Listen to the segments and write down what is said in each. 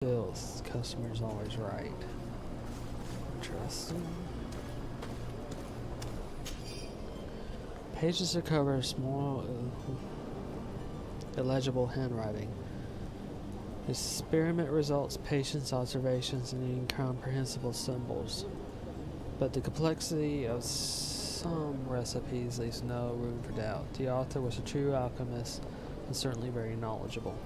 Feels customer's always right. Interesting. Pages are covered small, illegible handwriting. Experiment results, patient's observations, and incomprehensible symbols. But the complexity of some recipes leaves no room for doubt. The author was a true alchemist and certainly very knowledgeable.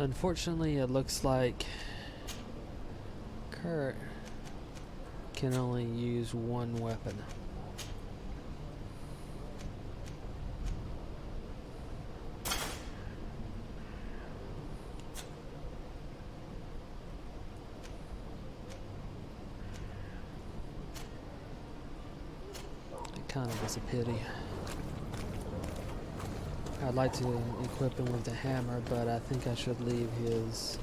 Unfortunately, it looks like Kurt can only use one weapon. It kind of is a pity. I'd like to equip him with the hammer, but I think I should leave his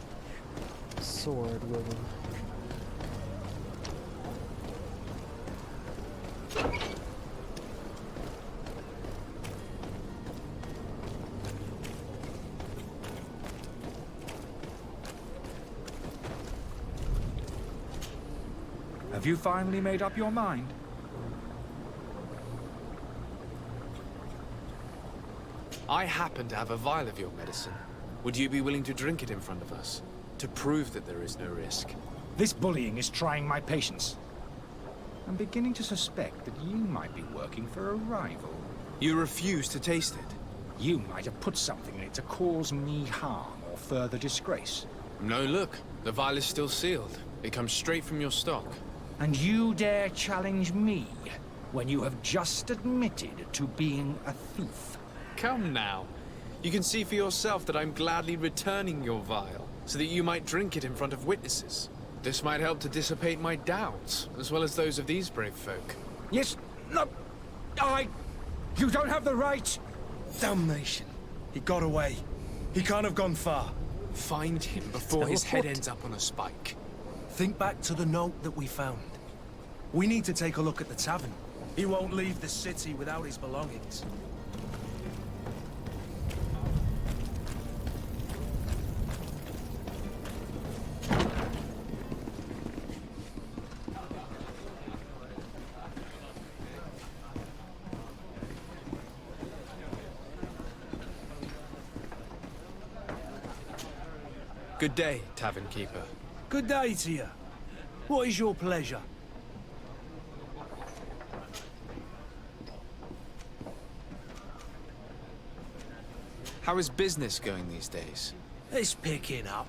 sword with him. Have you finally made up your mind? I happen to have a vial of your medicine. Would you be willing to drink it in front of us? To prove that there is no risk? This bullying is trying my patience. I'm beginning to suspect that you might be working for a rival. You refuse to taste it? You might have put something in it to cause me harm or further disgrace. No, look. The vial is still sealed. It comes straight from your stock. And you dare challenge me when you have just admitted to being a thief? Come now. You can see for yourself that I'm gladly returning your vial, so that you might drink it in front of witnesses. This might help to dissipate my doubts, as well as those of these brave folk. Yes, no, you don't have the right! Damnation. He got away. He can't have gone far. Find him before his head ends up on a spike. Think back to the note that we found. We need to take a look at the tavern. He won't leave the city without his belongings. Good day, tavern keeper. Good day to you. What is your pleasure? How is business going these days? It's picking up.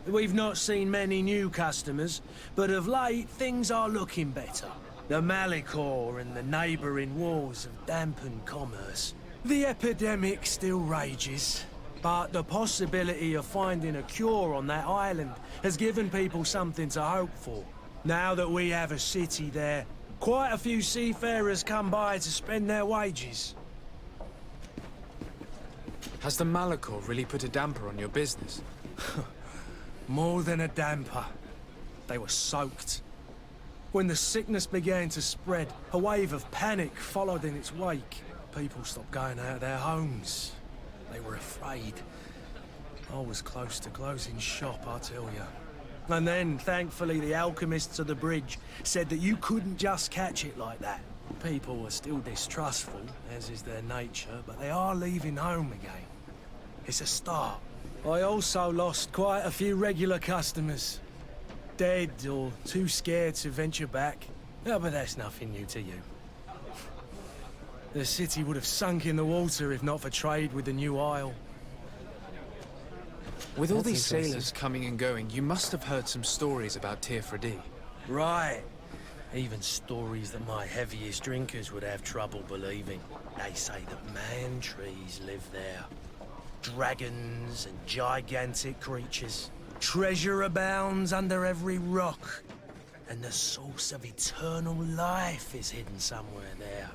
We've not seen many new customers, but of late things are looking better. The Malicor and the neighbouring wars have dampened commerce. The epidemic still rages, but the possibility of finding a cure on that island has given people something to hope for. Now that we have a city there, quite a few seafarers come by to spend their wages. Has the Malicor really put a damper on your business? More than a damper. They were soaked. When the sickness began to spread, a wave of panic followed in its wake. People stopped going out of their homes. They were afraid. I was close to closing shop, I tell you. And then, thankfully, the alchemists of the bridge said that you couldn't just catch it like that. People were still distrustful, as is their nature, but they are leaving home again. It's a start. I also lost quite a few regular customers. Dead or too scared to venture back. Oh, but that's nothing new to you. The city would have sunk in the water if not for trade with the new isle. With all That's these interesting. sailors coming and going, you must have heard some stories about Tirfredi. Right. Even stories that my heaviest drinkers would have trouble believing. They say that man-trees live there. Dragons and gigantic creatures. Treasure abounds under every rock. And the source of eternal life is hidden somewhere there.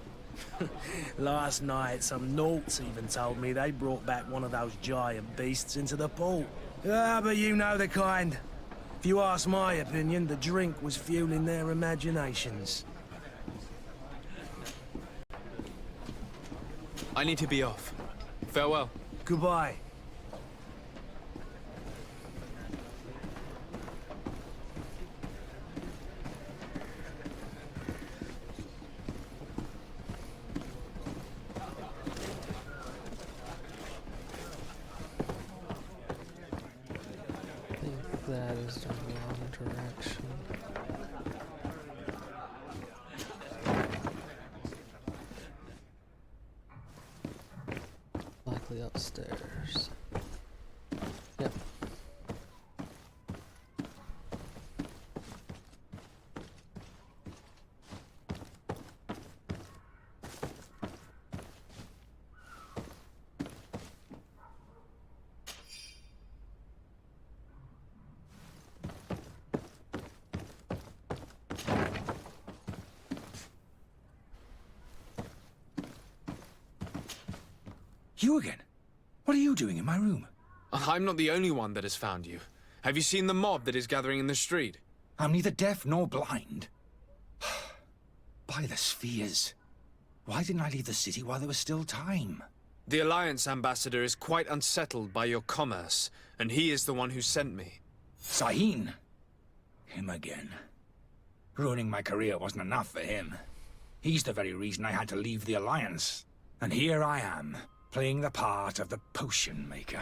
Last night, some Nauts even told me they brought back one of those giant beasts into the port. Ah, but you know the kind. If you ask my opinion, the drink was fueling their imaginations. I need to be off. Farewell. Goodbye. I think that is the wrong direction. Likely upstairs. Yep. You again? What are you doing in my room? I'm not the only one that has found you. Have you seen the mob that is gathering in the street? I'm neither deaf nor blind. By the spheres. Why didn't I leave the city while there was still time? The Alliance ambassador is quite unsettled by your commerce, and he is the one who sent me. Sahin. Him again. Ruining my career wasn't enough for him. He's the very reason I had to leave the Alliance. And here I am, playing the part of the potion maker.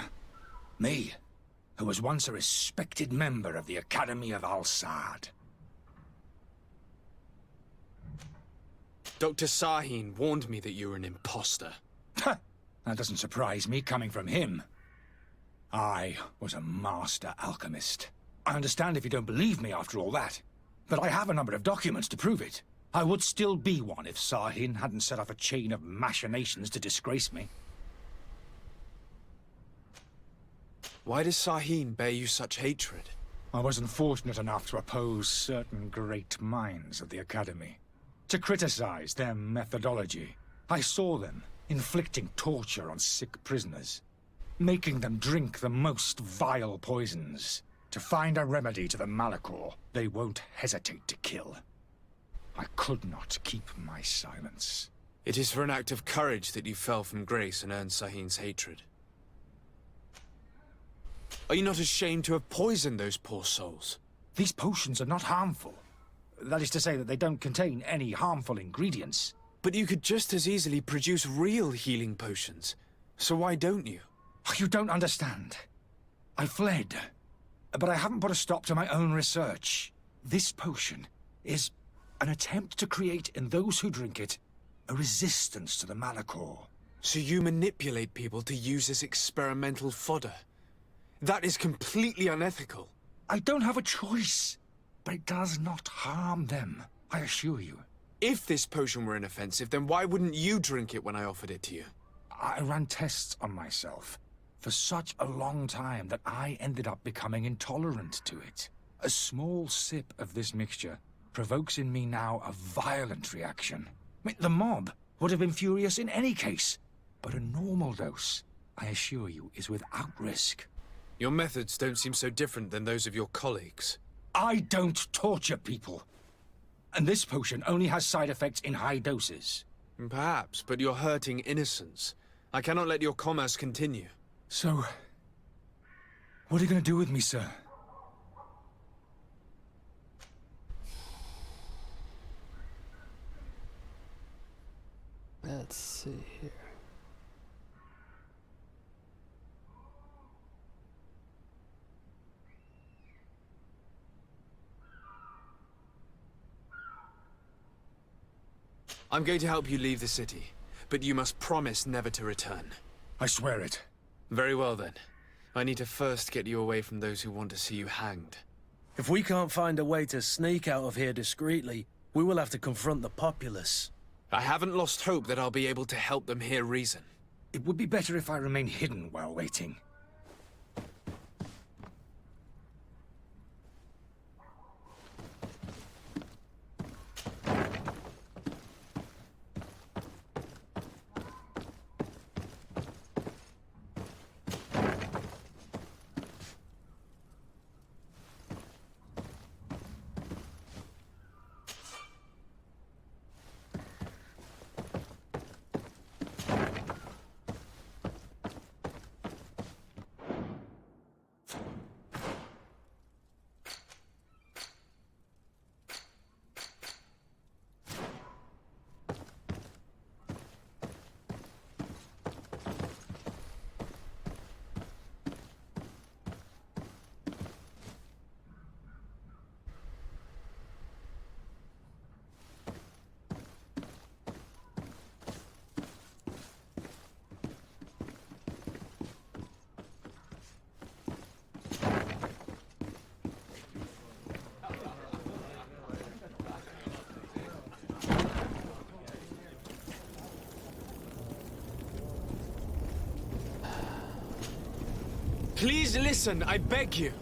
Me, who was once a respected member of the Academy of Al-Sad. Dr. Sahin warned me that you were an imposter. That doesn't surprise me, coming from him. I was a master alchemist. I understand if you don't believe me after all that, but I have a number of documents to prove it. I would still be one if Sahin hadn't set off a chain of machinations to disgrace me. Why does Sahin bear you such hatred? I wasn't fortunate enough to oppose certain great minds of the Academy. To criticize their methodology. I saw them inflicting torture on sick prisoners, making them drink the most vile poisons. To find a remedy to the Malachor, they won't hesitate to kill. I could not keep my silence. It is for an act of courage that you fell from grace and earned Sahin's hatred. Are you not ashamed to have poisoned those poor souls? These potions are not harmful. That is to say that they don't contain any harmful ingredients. But you could just as easily produce real healing potions. So why don't you? Oh, you don't understand. I fled, but I haven't put a stop to my own research. This potion is an attempt to create in those who drink it a resistance to the Malachor. So you manipulate people to use as experimental fodder. That is completely unethical. I don't have a choice, but it does not harm them, I assure you. If this potion were inoffensive, then why wouldn't you drink it when I offered it to you? I ran tests on myself for such a long time that I ended up becoming intolerant to it. A small sip of this mixture provokes in me now a violent reaction. I mean, the mob would have been furious in any case, but a normal dose, I assure you, is without risk. Your methods don't seem so different than those of your colleagues. I don't torture people. And this potion only has side effects in high doses. Perhaps, but you're hurting innocents. I cannot let your commerce continue. So, what are you going to do with me, sir? Let's see here. I'm going to help you leave the city. but you must promise never to return. I swear it. Very well then. I need to first get you away from those who want to see you hanged. If we can't find a way to sneak out of here discreetly, we will have to confront the populace. I haven't lost hope that I'll be able to help them hear reason. It would be better if I remain hidden while waiting. Please listen, I beg you.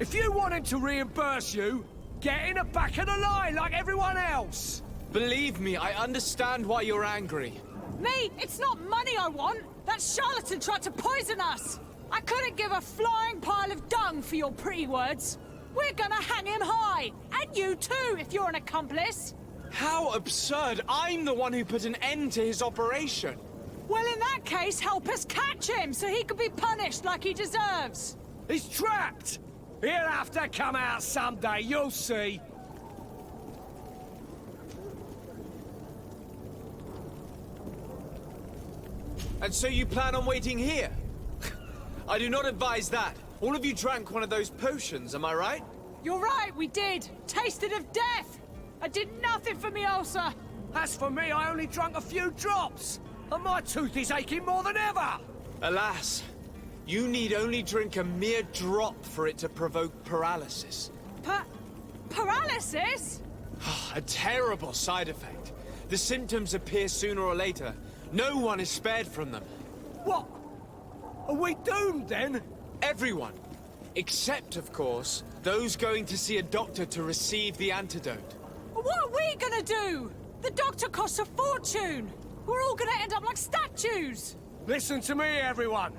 If you want him to reimburse you, get in the back of the line like everyone else. Believe me, I understand why you're angry. Me? It's not money I want. That charlatan tried to poison us. I couldn't give a flying pile of dung for your pretty words. We're gonna hang him high. And you too, if you're an accomplice. How absurd! I'm the one who put an end to his operation. Well, in that case, help us catch him so he can be punished like he deserves. He's trapped. He'll have to come out someday, you'll see. And so you plan on waiting here? I do not advise that. All of you drank one of those potions, am I right? You're right, we did. Tasted of death. I did nothing for me ulcer. As for me, I only drank a few drops. And my tooth is aching more than ever. Alas, you need only drink a mere drop for it to provoke paralysis. Paralysis? A terrible side effect. The symptoms appear sooner or later. No one is spared from them. What? Are we doomed then? Everyone. Except, of course, those going to see a doctor to receive the antidote. What are we gonna do? The doctor costs a fortune. We're all gonna end up like statues. Listen to me, everyone.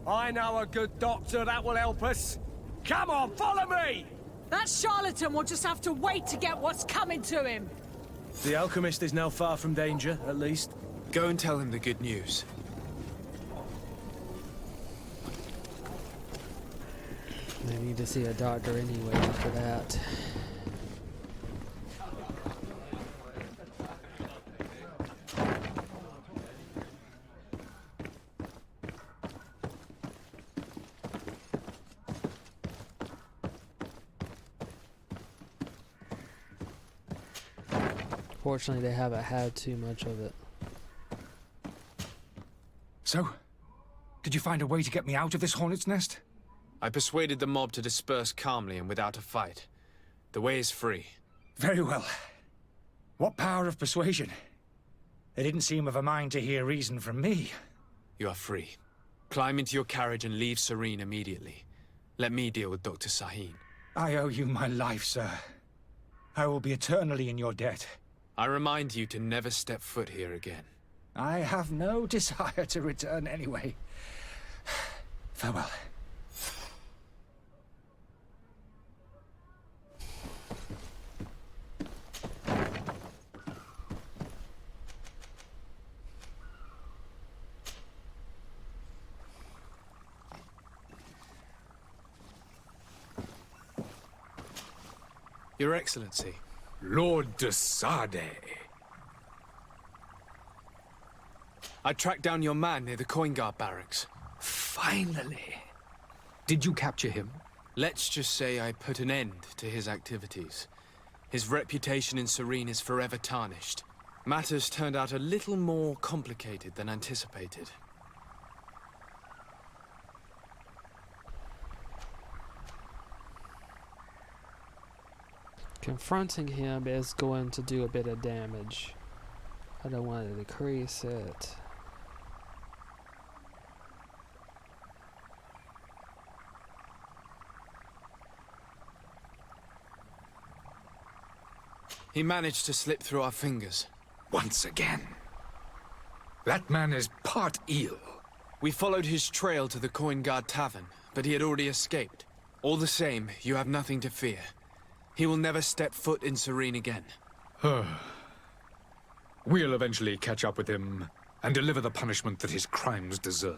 I know a good doctor that will help us. Come on, follow me! That charlatan will just have to wait to get what's coming to him. The alchemist is now far from danger, at least. Go and tell him the good news. They need to see a doctor anyway after that. Fortunately, they haven't had too much of it. So, did you find a way to get me out of this hornet's nest? I persuaded the mob to disperse calmly and without a fight. The way is free. Very well. What power of persuasion? They didn't seem of a mind to hear reason from me. You are free. Climb into your carriage and leave Serene immediately. Let me deal with Dr. Sahin. I owe you my life, sir. I will be eternally in your debt. I remind you to never step foot here again. I have no desire to return anyway. Farewell. Your Excellency. Lord de Sade. I tracked down your man near the Coin Guard barracks. Finally. Did you capture him? Let's just say I put an end to his activities. His reputation in Serene is forever tarnished. Matters turned out a little more complicated than anticipated. Confronting him is going to do a bit of damage. I don't want to decrease it. He managed to slip through our fingers. Once again. That man is part eel. We followed his trail to the Coin Guard Tavern, but he had already escaped. All the same, you have nothing to fear. He will never step foot in Serene again. We'll eventually catch up with him and deliver the punishment that his crimes deserve.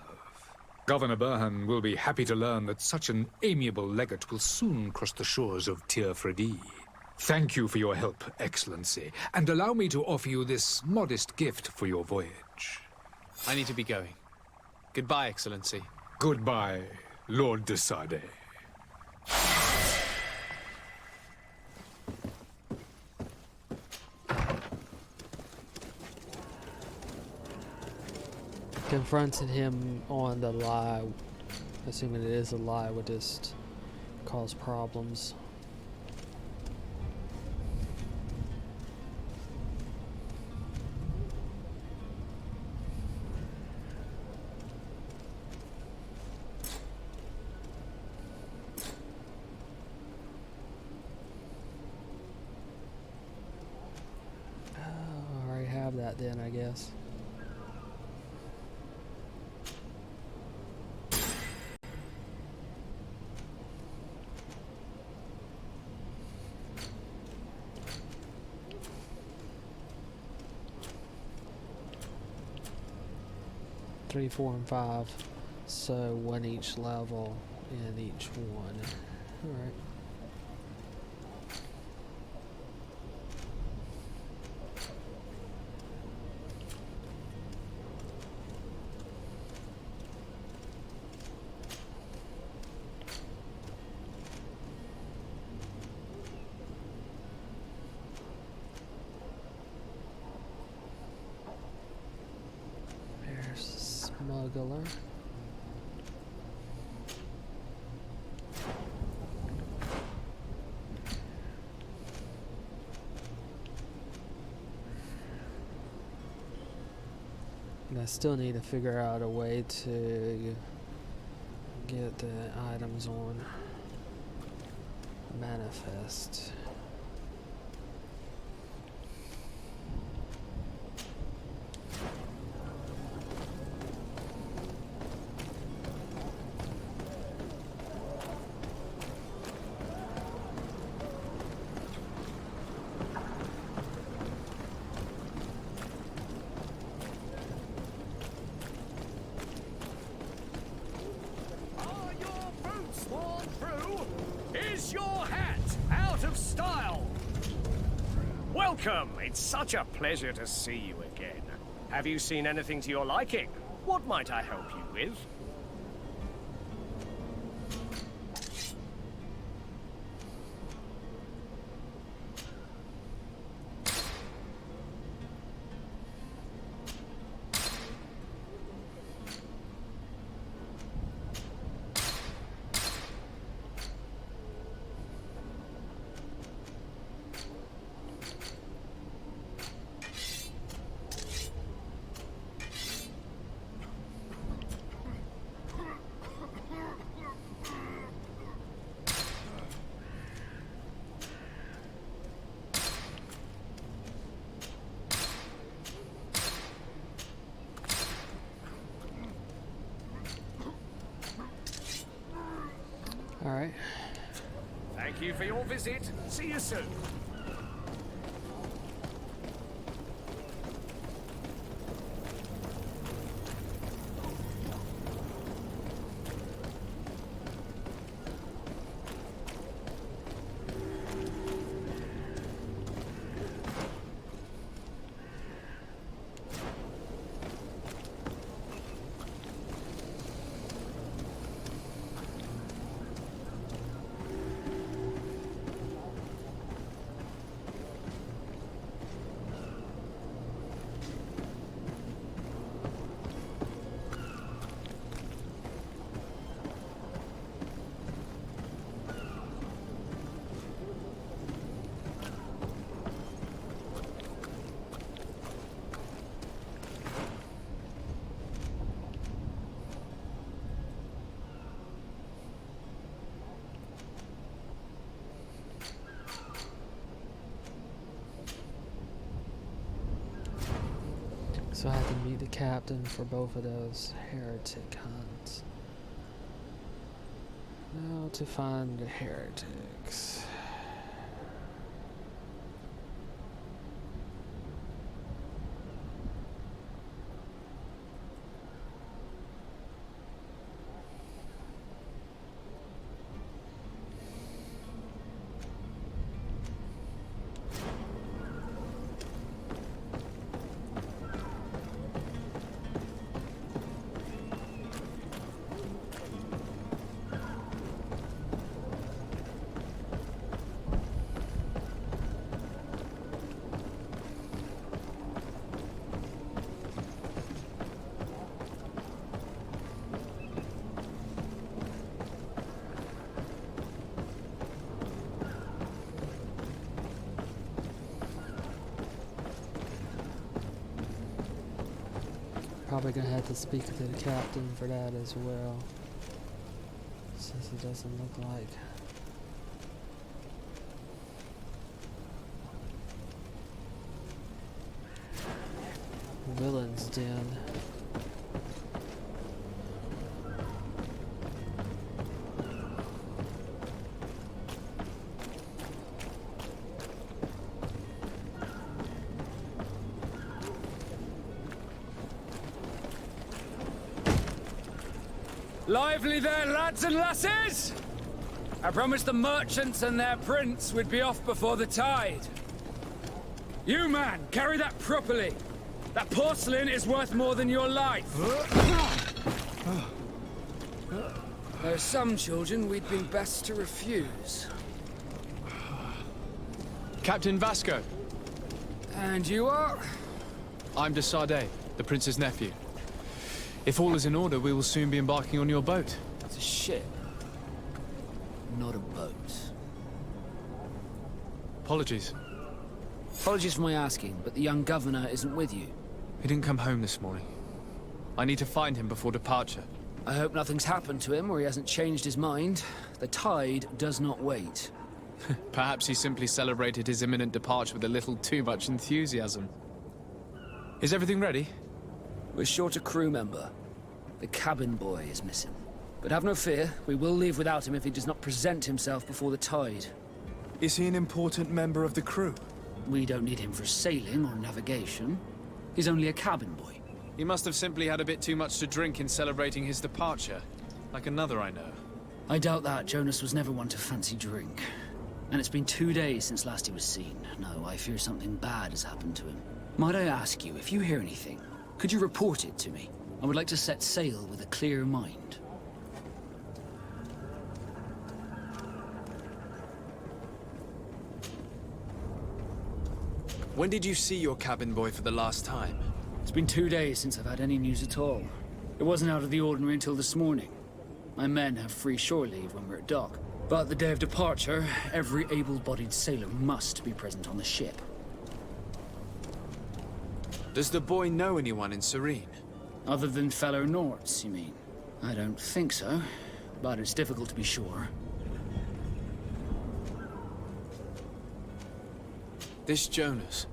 Governor Burhan will be happy to learn that such an amiable legate will soon cross the shores of Tir Fredi. Thank you for your help, Excellency, and allow me to offer you this modest gift for your voyage. I need to be going. Goodbye, Excellency. Goodbye, Lord de Sade. Confronting him on the lie, assuming it is a lie, would just cause problems. I already have that then, I guess. Three, 4, and 5, so one each level in each one. All right. There's smuggler. And I still need to figure out a way to get the items on manifest. Are your boots worn through? Is your hat out of style? Welcome! It's such a pleasure to see you again. Have you seen anything to your liking? What might I help you with? All right. Thank you for your visit. See you soon. So I had to meet the captain for both of those heretic hunts. Now to find the heretics. Probably gonna have to speak to the captain for that as well, since he doesn't look like villain's den. Lively there, lads and lasses! I promised the merchants and their prince we'd be off before the tide. You, man, carry that properly. That porcelain is worth more than your life. There are some children we'd been best to refuse. Captain Vasco. And you are? I'm de Sardet, the prince's nephew. If all is in order, we will soon be embarking on your boat. It's a ship, not a boat. Apologies. Apologies for my asking, but the young governor isn't with you. He didn't come home this morning. I need to find him before departure. I hope nothing's happened to him or he hasn't changed his mind. The tide does not wait. Perhaps he simply celebrated his imminent departure with a little too much enthusiasm. Is everything ready? We're short a crew member. The cabin boy is missing. But have no fear, we will leave without him if he does not present himself before the tide. Is he an important member of the crew? We don't need him for sailing or navigation. He's only a cabin boy. He must have simply had a bit too much to drink in celebrating his departure. Like another I know. I doubt that. Jonas was never one to fancy drink. And it's been 2 days since last he was seen. No, I fear something bad has happened to him. Might I ask you, if you hear anything, could you report it to me? I would like to set sail with a clear mind. When did you see your cabin boy for the last time? It's been 2 days since I've had any news at all. It wasn't out of the ordinary until this morning. My men have free shore leave when we're at dock. But the day of departure, every able-bodied sailor must be present on the ship. Does the boy know anyone in Serene? Other than fellow Norts, you mean? I don't think so, but it's difficult to be sure. This Jonas,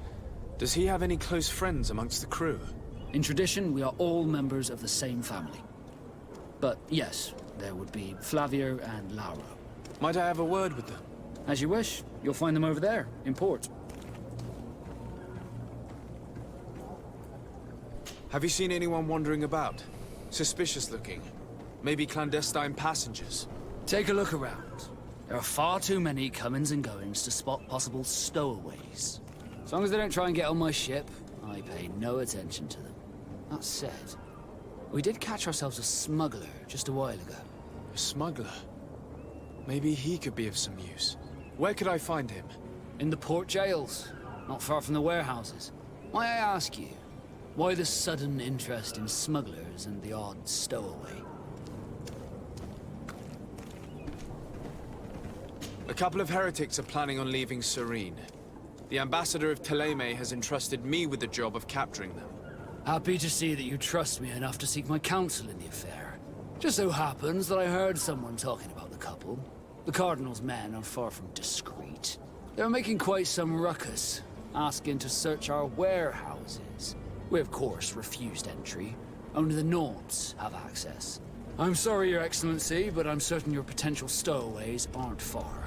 does he have any close friends amongst the crew? In tradition, we are all members of the same family. But yes, there would be Flavio and Lauro. Might I have a word with them? As you wish. You'll find them over there, in port. Have you seen anyone wandering about? Suspicious looking? Maybe clandestine passengers? Take a look around. There are far too many comings and goings to spot possible stowaways. As long as they don't try and get on my ship, I pay no attention to them. That said, we did catch ourselves a smuggler just a while ago. A smuggler? Maybe he could be of some use. Where could I find him? In the port jails, not far from the warehouses. May I ask you, why the sudden interest in smugglers and the odd stowaway? A couple of heretics are planning on leaving Serene. The ambassador of Teleme has entrusted me with the job of capturing them. Happy to see that you trust me enough to seek my counsel in the affair. Just so happens that I heard someone talking about the couple. The Cardinal's men are far from discreet. They're making quite some ruckus, asking to search our warehouses. We, of course, refused entry. Only the Nords have access. I'm sorry, Your Excellency, but I'm certain your potential stowaways aren't far.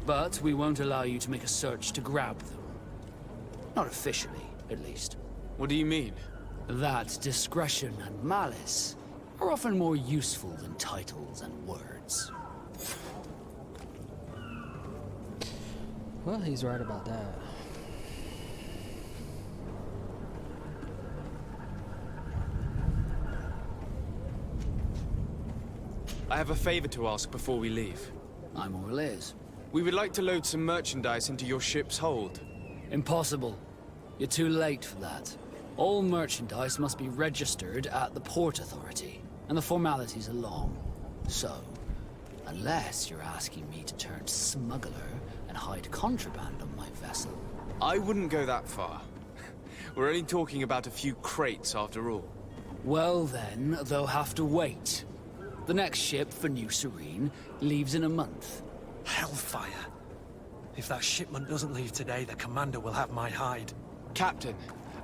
But we won't allow you to make a search to grab them. Not officially, at least. What do you mean? That discretion and malice are often more useful than titles and words. Well, he's right about that. I have a favor to ask before we leave. I'm all ears. We would like to load some merchandise into your ship's hold. Impossible. You're too late for that. All merchandise must be registered at the Port Authority, and the formalities are long. So, unless you're asking me to turn smuggler and hide contraband on my vessel. I wouldn't go that far. We're only talking about a few crates after all. Well then, they'll have to wait. The next ship for New Serene leaves in a month. Hellfire. If that shipment doesn't leave today, the commander will have my hide. Captain,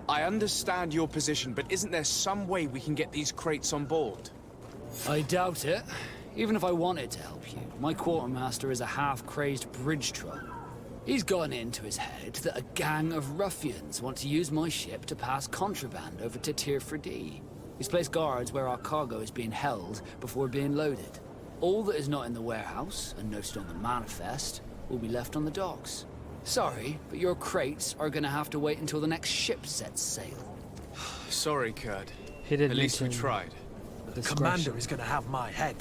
I understand your position, but isn't there some way we can get these crates on board? I doubt it. Even if I wanted to help you, my quartermaster is a half-crazed bridge troll. He's gotten it into his head that a gang of ruffians want to use my ship to pass contraband over to Tier 4D. He's placed guards where our cargo is being held before being loaded. All that is not in the warehouse, and noted on the manifest, will be left on the docks. Sorry, but your crates are gonna have to wait until the next ship sets sail. Sorry, Kurd. He didn't At least we mention tried. The discretion. commander is going to have my head.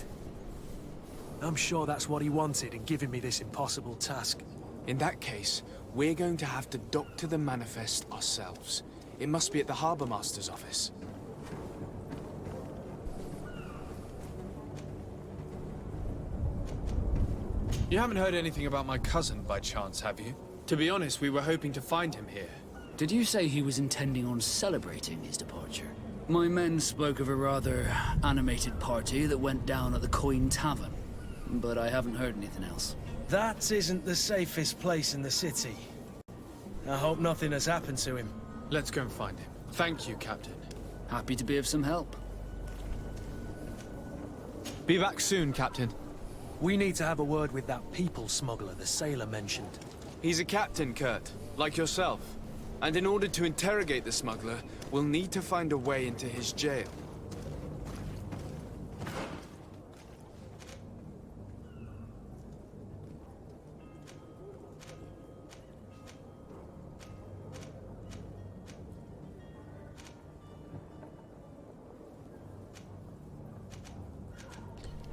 I'm sure that's what he wanted in giving me this impossible task. In that case, we're going to have to doctor the manifest ourselves. It must be at the Harbour Master's office. You haven't heard anything about my cousin by chance, have you? To be honest, we were hoping to find him here. Did you say he was intending on celebrating his departure? My men spoke of a rather animated party that went down at the Coin Tavern, but I haven't heard anything else. That isn't the safest place in the city. I hope nothing has happened to him. Let's go and find him. Thank you, Captain. Happy to be of some help. Be back soon, Captain. We need to have a word with that people smuggler the sailor mentioned. He's a captain, Kurt, like yourself. And in order to interrogate the smuggler, we'll need to find a way into his jail.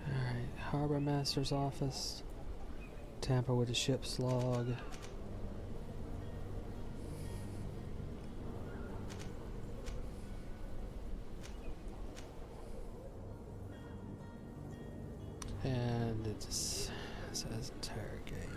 Alright, Harbor Master's office. Tamper with the ship's log. And it just says interrogate.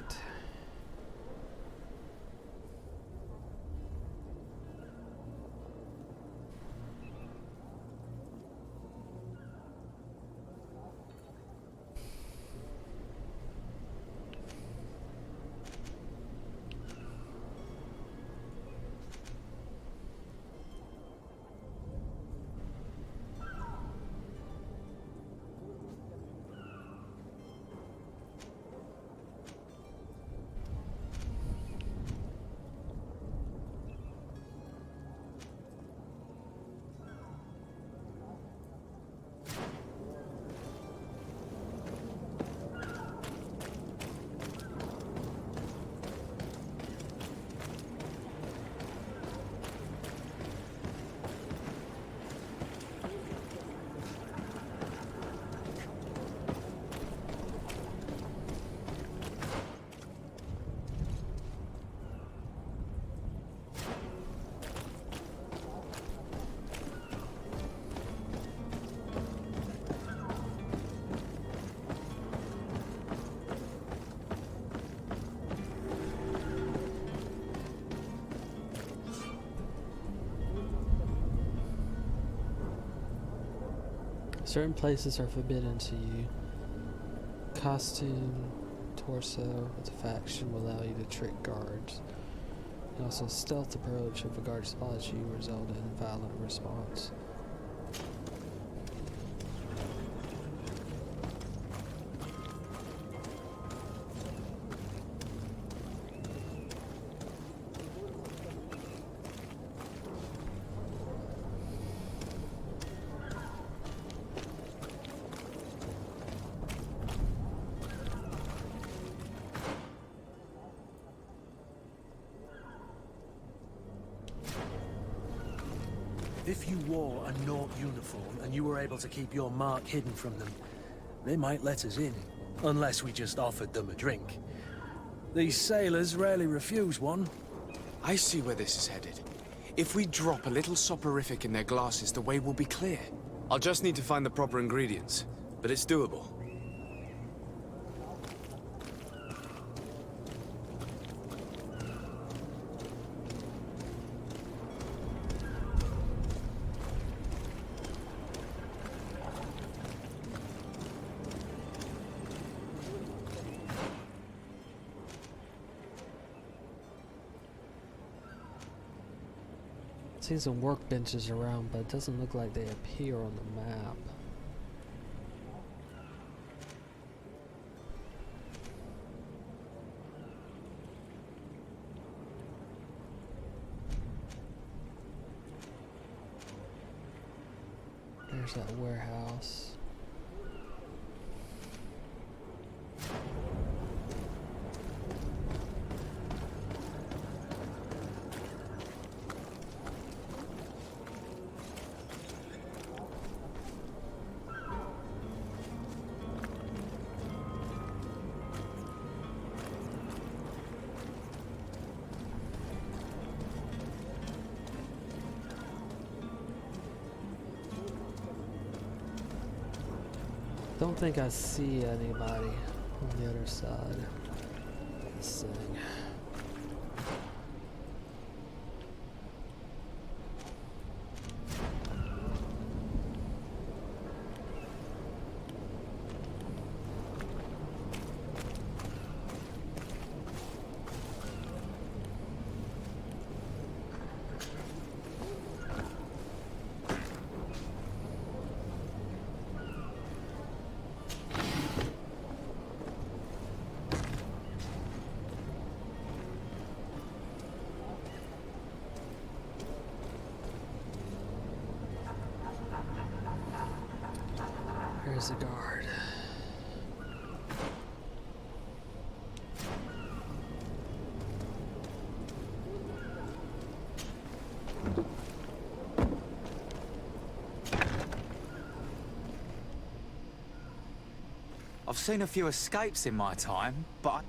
Certain places are forbidden to you. Costume, torso with a faction will allow you to trick guards. Also, stealth approach if a guard spots you result in a violent response. If you wore a Naught uniform and you were able to keep your mark hidden from them, they might let us in, unless we just offered them a drink. These sailors rarely refuse one. I see where this is headed. If we drop a little soporific in their glasses, the way will be clear. I'll just need to find the proper ingredients, but it's doable. Seen some workbenches around, but it doesn't look like they appear on the map. There's that warehouse. Don't think I see anybody on the other side of this thing. There's the guard. I've seen a few escapes in my time, but...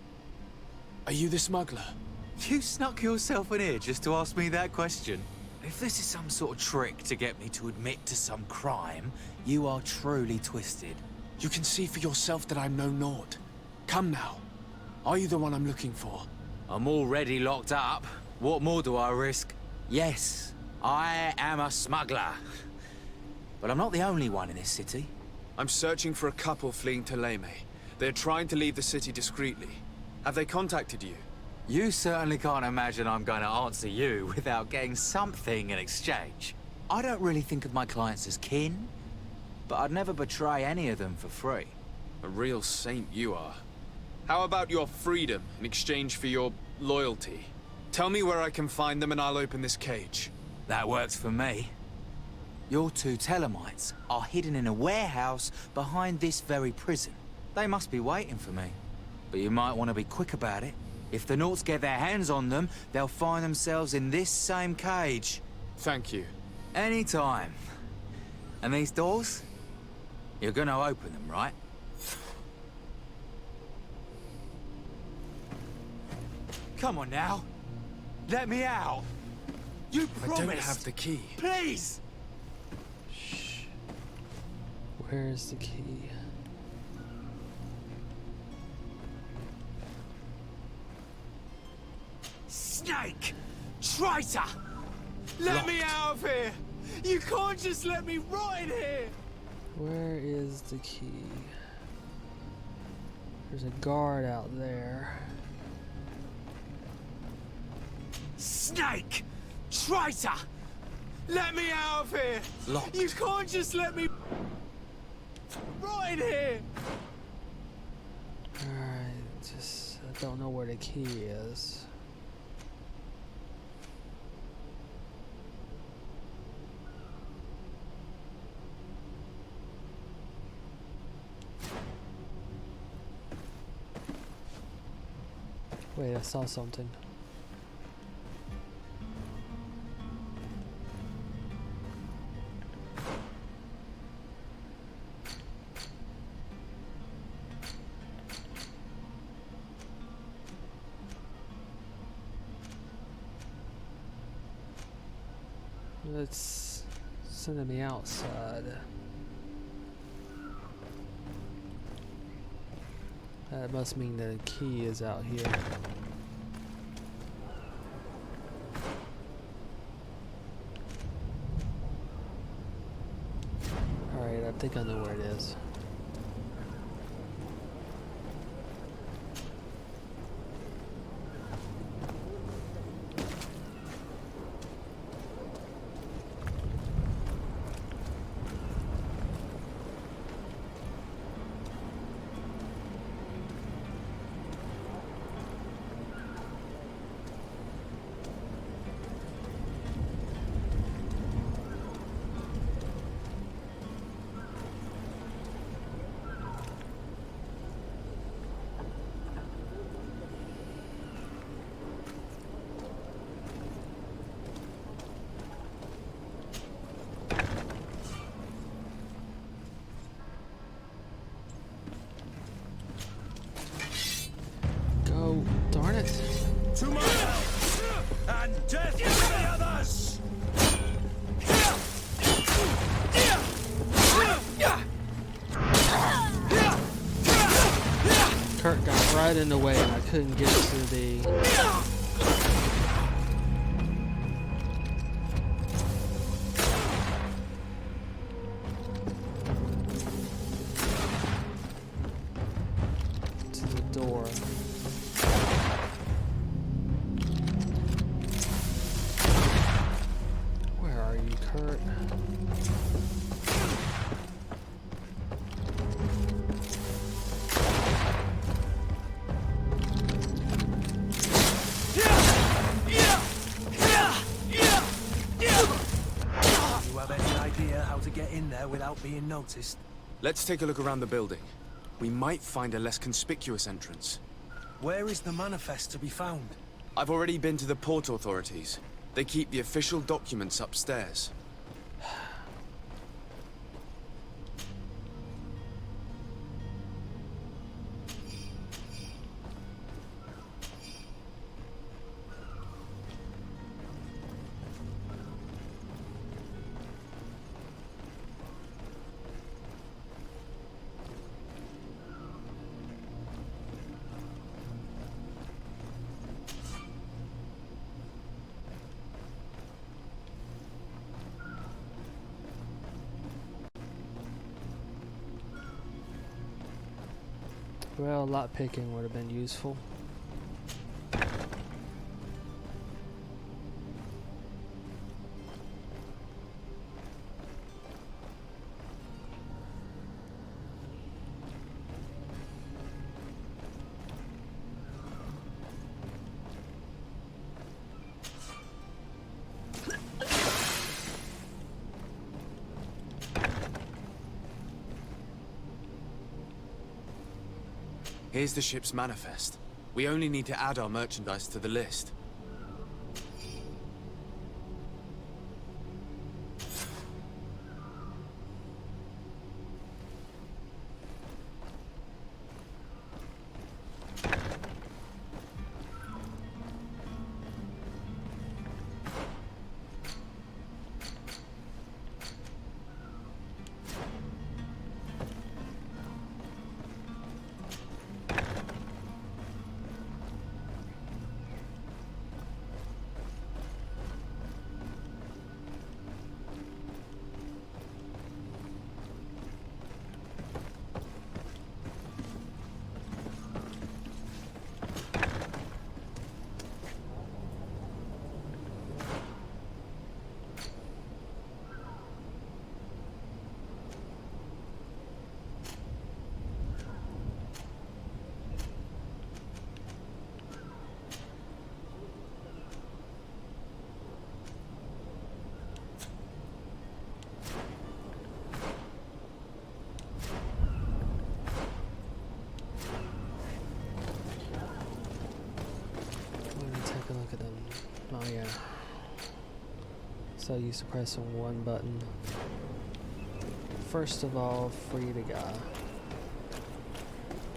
Are you the smuggler? You snuck yourself in here just to ask me that question? If this is some sort of trick to get me to admit to some crime, you are truly twisted. You can see for yourself that I'm no Naught. Come now. Are you the one I'm looking for? I'm already locked up. What more do I risk? Yes, I am a smuggler. But I'm not the only one in this city. I'm searching for a couple fleeing to Leme. They're trying to leave the city discreetly. Have they contacted you? You certainly can't imagine I'm going to answer you without getting something in exchange. I don't really think of my clients as kin, but I'd never betray any of them for free. A real saint you are. How about your freedom in exchange for your loyalty? Tell me where I can find them and I'll open this cage. That works for me. Your two Telemites are hidden in a warehouse behind this very prison. They must be waiting for me. But you might want to be quick about it. If the Nauts get their hands on them, they'll find themselves in this same cage. Thank you. Anytime. And these doors? You're gonna open them, right? Come on now. Let me out. You promised. I don't have the key. Please! Shh. Where's the key? Snake! Traitor! Let me out of here! You can't just let me rot in here! Where is the key? There's a guard out there. Snake! Traitor! Let me out of here! Locked. You can't just let me... Right in here! Alright, just I don't know where the key is. Wait, I saw something. It's sending me outside. That must mean the key is out here. Alright, I think I know where it is. Go, darn it. To my house, and death to the others! Kurt got right in the way and I couldn't get to the... to the door. Where are you, Kurt? You have any idea how to get in there without being noticed? Let's take a look around the building. We might find a less conspicuous entrance. Where is the manifest to be found? I've already been to the port authorities. They keep the official documents upstairs. Well, lot picking would have been useful. Here's the ship's manifest. We only need to add our merchandise to the list. Oh yeah. So used to pressing one button. First of all, free the guy.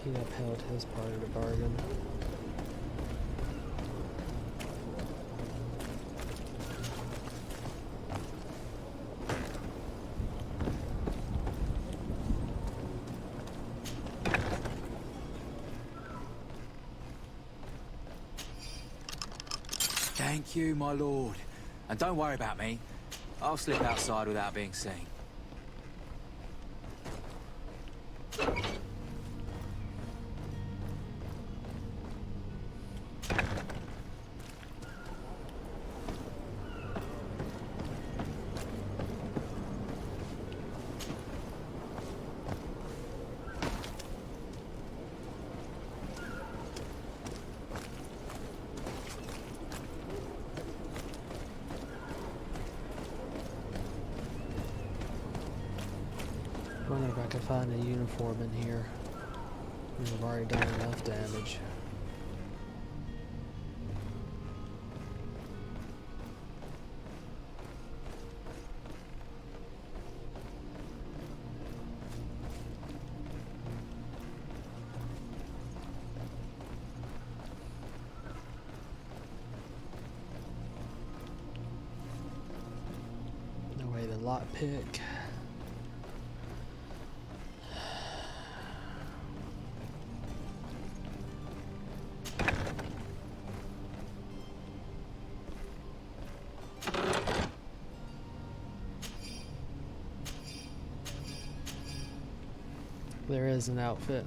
He upheld his part of the bargain. Thank you, my lord. And don't worry about me. I'll slip outside without being seen. Wonder if I can find a uniform in here. We've already done enough damage. No way to lockpick. There is an outfit.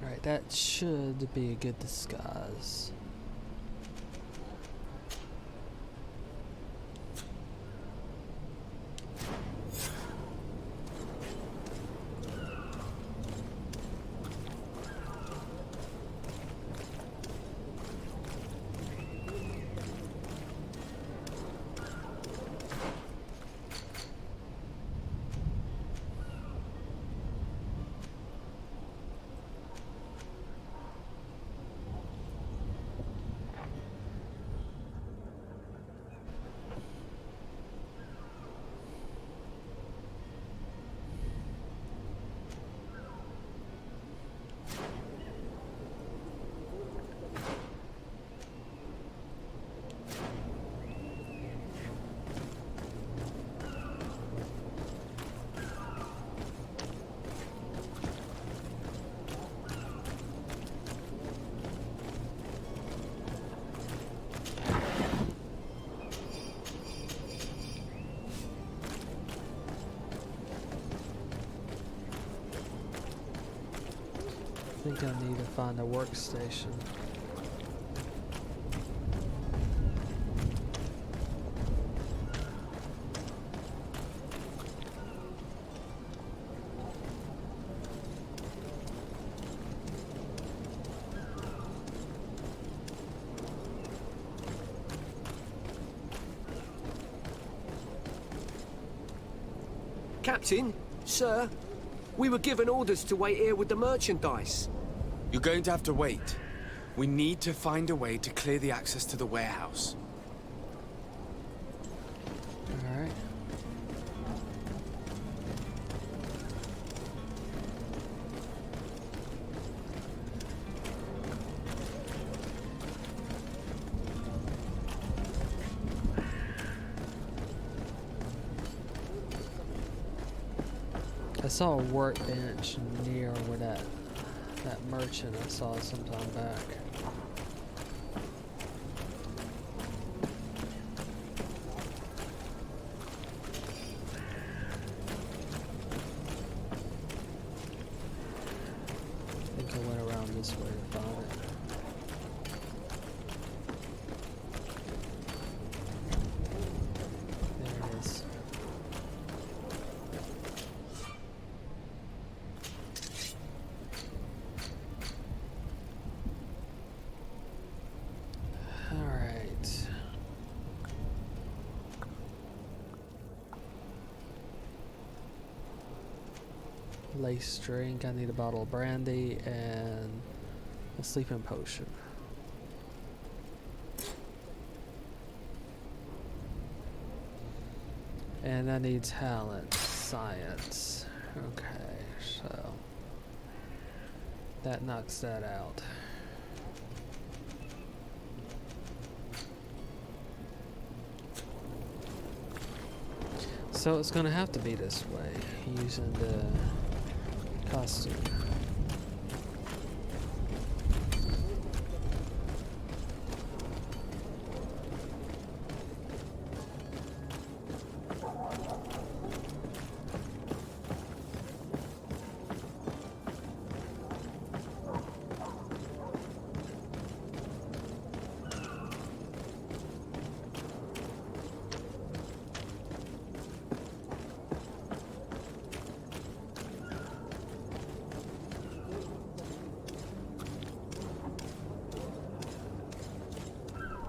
Alright, that should be a good disguise. I think I need to find a workstation. Captain, sir, we were given orders to wait here with the merchandise. You're going to have to wait. We need to find a way to clear the access to the warehouse. Alright. I saw a workbench near where that merchant I saw some time back. I think I went around this way to find it. There it is. Alright. Lace drink, I need a bottle of brandy and a sleeping potion. And I need talent, science. Okay, so that knocks that out. So it's gonna have to be this way, using the costume.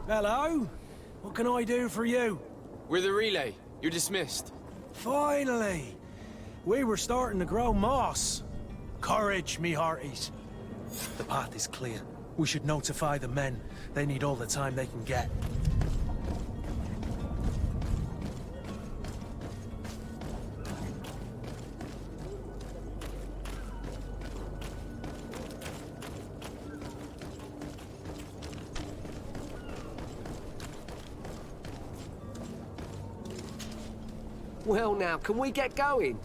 Hello? What can I do for you? We're the relay. You're dismissed. Finally! We were starting to grow moss. Courage, me hearties. The path is clear. We should notify the men. They need all the time they can get. Well now, can we get going?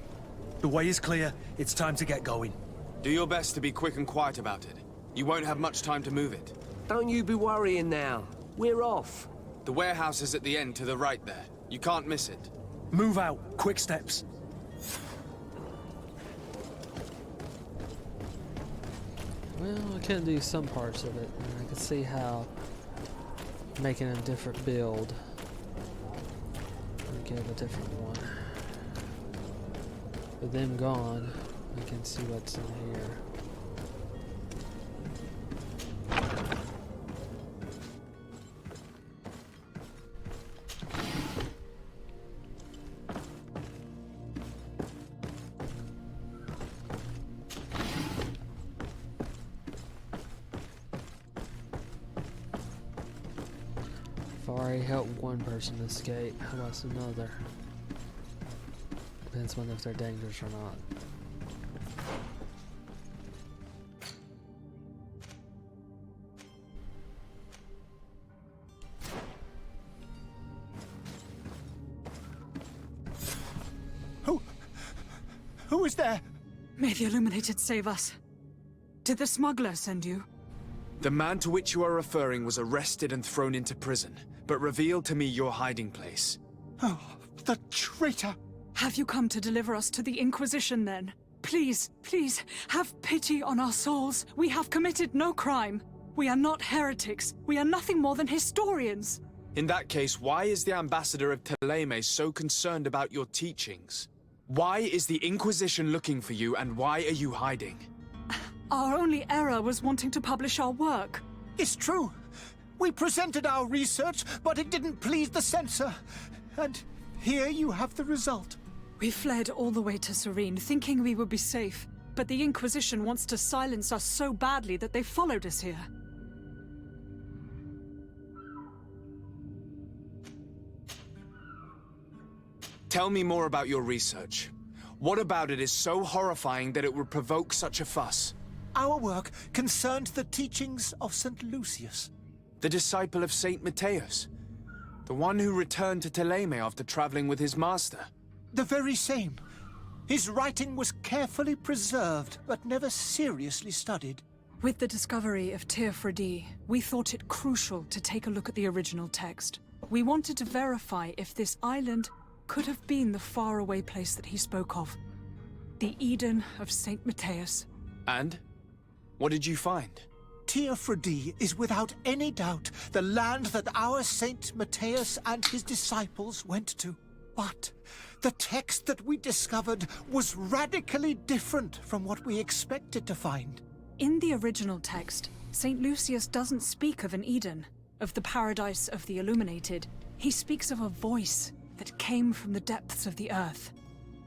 The way is clear. It's time to get going. Do your best to be quick and quiet about it. You won't have much time to move it. Don't you be worrying now. We're off. The warehouse is at the end to the right there. You can't miss it. Move out. Quick steps. Well, I can do some parts of it, and I can see how making a different build would give a different one. With them gone, I can see what's in here. I've already helped one person escape. How about another? Depends on if they're dangerous or not. Who is there? May the Illuminated save us. Did the smuggler send you? The man to which you are referring was arrested and thrown into prison, but revealed to me your hiding place. Oh, the traitor! Have you come to deliver us to the Inquisition then? Please, please, have pity on our souls. We have committed no crime. We are not heretics. We are nothing more than historians. In that case, why is the ambassador of Teleme so concerned about your teachings? Why is the Inquisition looking for you, and why are you hiding? Our only error was wanting to publish our work. It's true. We presented our research, but it didn't please the censor. And here you have the result. We fled all the way to Serene, thinking we would be safe. But the Inquisition wants to silence us so badly that they followed us here. Tell me more about your research. What about it is so horrifying that it would provoke such a fuss? Our work concerned the teachings of St. Lucius. The disciple of St. Matthias? The one who returned to Teleme after traveling with his master? The very same. His writing was carefully preserved, but never seriously studied. With the discovery of Teofredi, we thought it crucial to take a look at the original text. We wanted to verify if this island could have been the faraway place that he spoke of. The Eden of St. Matthias. And? What did you find? Teofredi is without any doubt the land that our Saint Matthias and his disciples went to. But the text that we discovered was radically different from what we expected to find. In the original text, St. Lucius doesn't speak of an Eden, of the paradise of the illuminated. He speaks of a voice that came from the depths of the earth,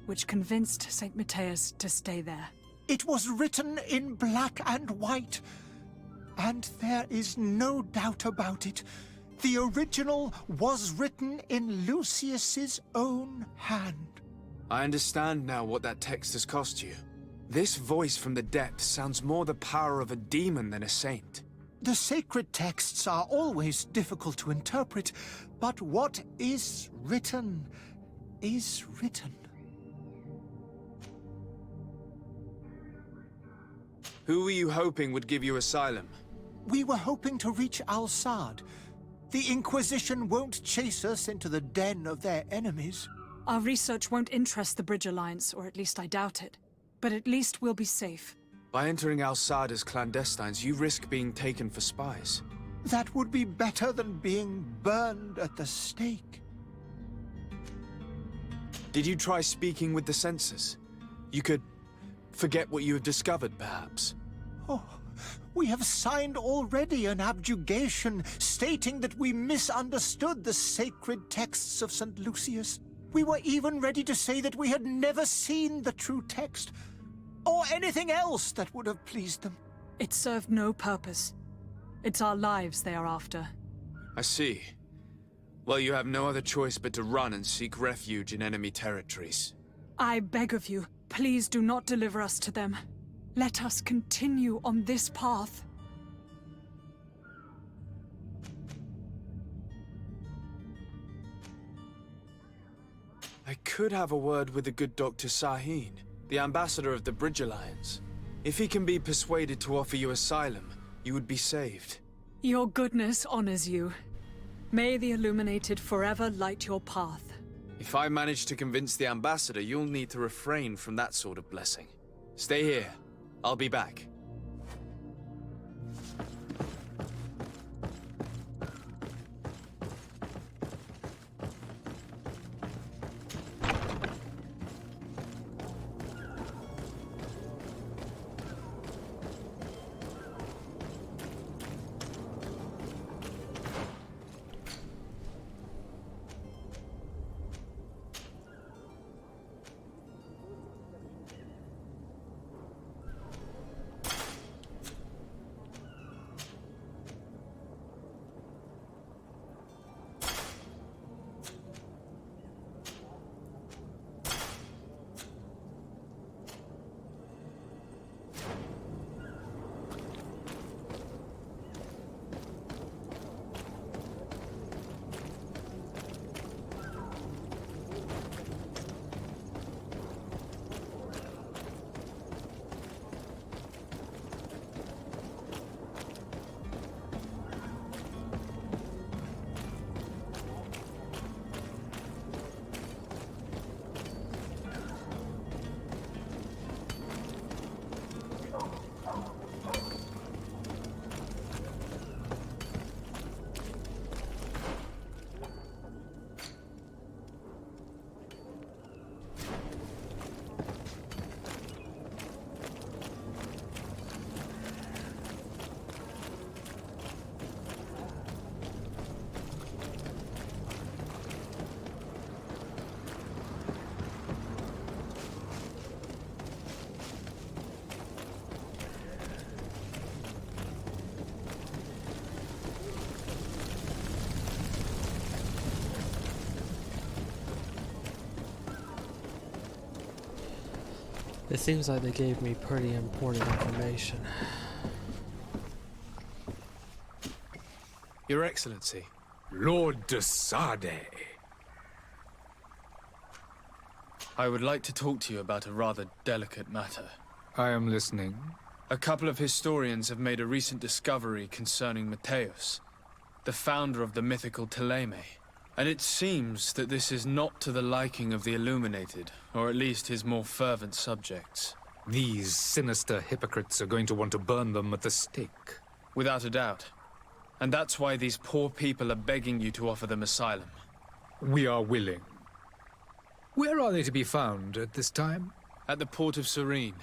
which convinced St. Matthias to stay there. It was written in black and white, and there is no doubt about it. The original was written in Lucius's own hand. I understand now what that text has cost you. This voice from the depths sounds more the power of a demon than a saint. The sacred texts are always difficult to interpret, but what is written is written. Who were you hoping would give you asylum? We were hoping to reach Al-Sad. The Inquisition won't chase us into the den of their enemies. Our research won't interest the Bridge Alliance, or at least I doubt it. But at least we'll be safe. By entering Al-Sad as clandestines, you risk being taken for spies. That would be better than being burned at the stake. Did you try speaking with the censors? You could forget what you have discovered, perhaps. Oh, we have signed already an abjugation stating that we misunderstood the sacred texts of St. Lucius. We were even ready to say that we had never seen the true text, or anything else that would have pleased them. It served no purpose. It's our lives they are after. I see. Well, you have no other choice but to run and seek refuge in enemy territories. I beg of you, please do not deliver us to them. Let us continue on this path. I could have a word with the good Dr. Sahin, the ambassador of the Bridge Alliance. If he can be persuaded to offer you asylum, you would be saved. Your goodness honors you. May the Illuminated forever light your path. If I manage to convince the ambassador, you'll need to refrain from that sort of blessing. Stay here. I'll be back. It seems like they gave me pretty important information. Your Excellency. Lord de Sade. I would like to talk to you about a rather delicate matter. I am listening. A couple of historians have made a recent discovery concerning Mateus, the founder of the mythical Thélème. And it seems that this is not to the liking of the Illuminated, or at least his more fervent subjects. These sinister hypocrites are going to want to burn them at the stake. Without a doubt. And that's why these poor people are begging you to offer them asylum. We are willing. Where are they to be found at this time? At the port of Serene.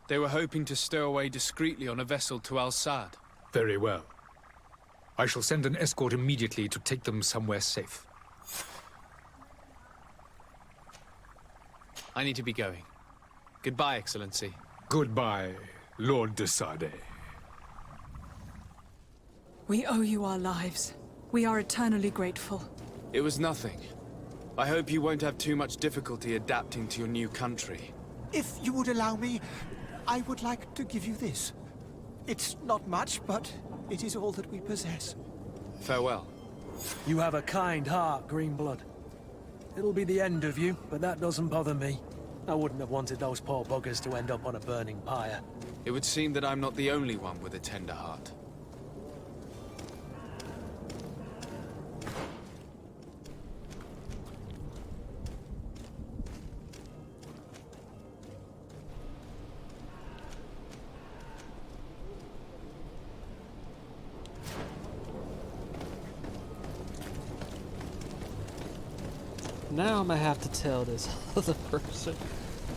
They were hoping to stow away discreetly on a vessel to Al-Sad. Very well. I shall send an escort immediately to take them somewhere safe. I need to be going. Goodbye, Excellency. Goodbye, Lord de Sade. We owe you our lives. We are eternally grateful. It was nothing. I hope you won't have too much difficulty adapting to your new country. If you would allow me, I would like to give you this. It's not much, but it is all that we possess. Farewell. You have a kind heart, Greenblood. It'll be the end of you, but that doesn't bother me. I wouldn't have wanted those poor buggers to end up on a burning pyre. It would seem that I'm not the only one with a tender heart. Now I'm gonna have to tell this other person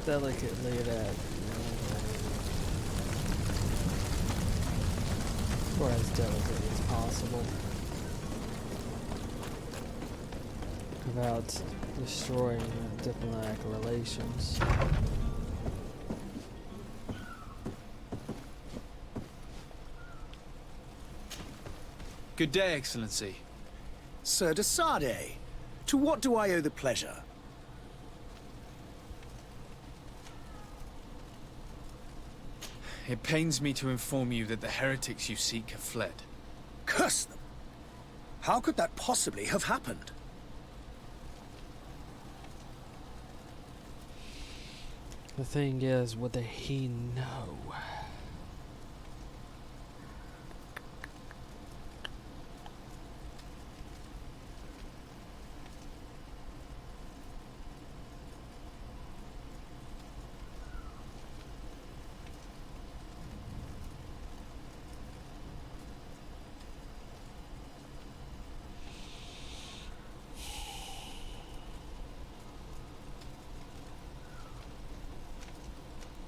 delicately that, or as delicately as possible, without destroying diplomatic relations. Good day, Excellency. Sir de Sade, to what do I owe the pleasure? It pains me to inform you that the heretics you seek have fled. Curse them! How could that possibly have happened? The thing is, would he know?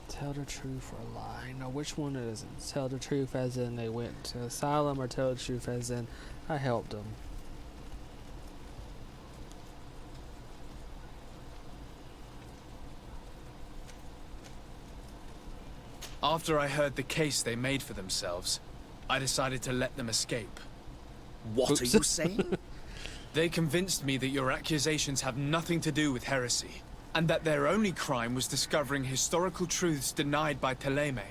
Tell the truth or lie. Now, which one is it? Tell the truth as in they went to asylum, or tell the truth as in I helped them? After I heard the case they made for themselves, I decided to let them escape. What are you saying? They convinced me that your accusations have nothing to do with heresy, and that their only crime was discovering historical truths denied by Thélème.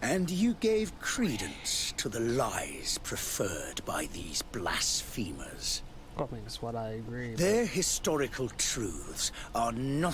And you gave credence to the lies preferred by these blasphemers. I mean, that's what I agree. Their historical truths are nothing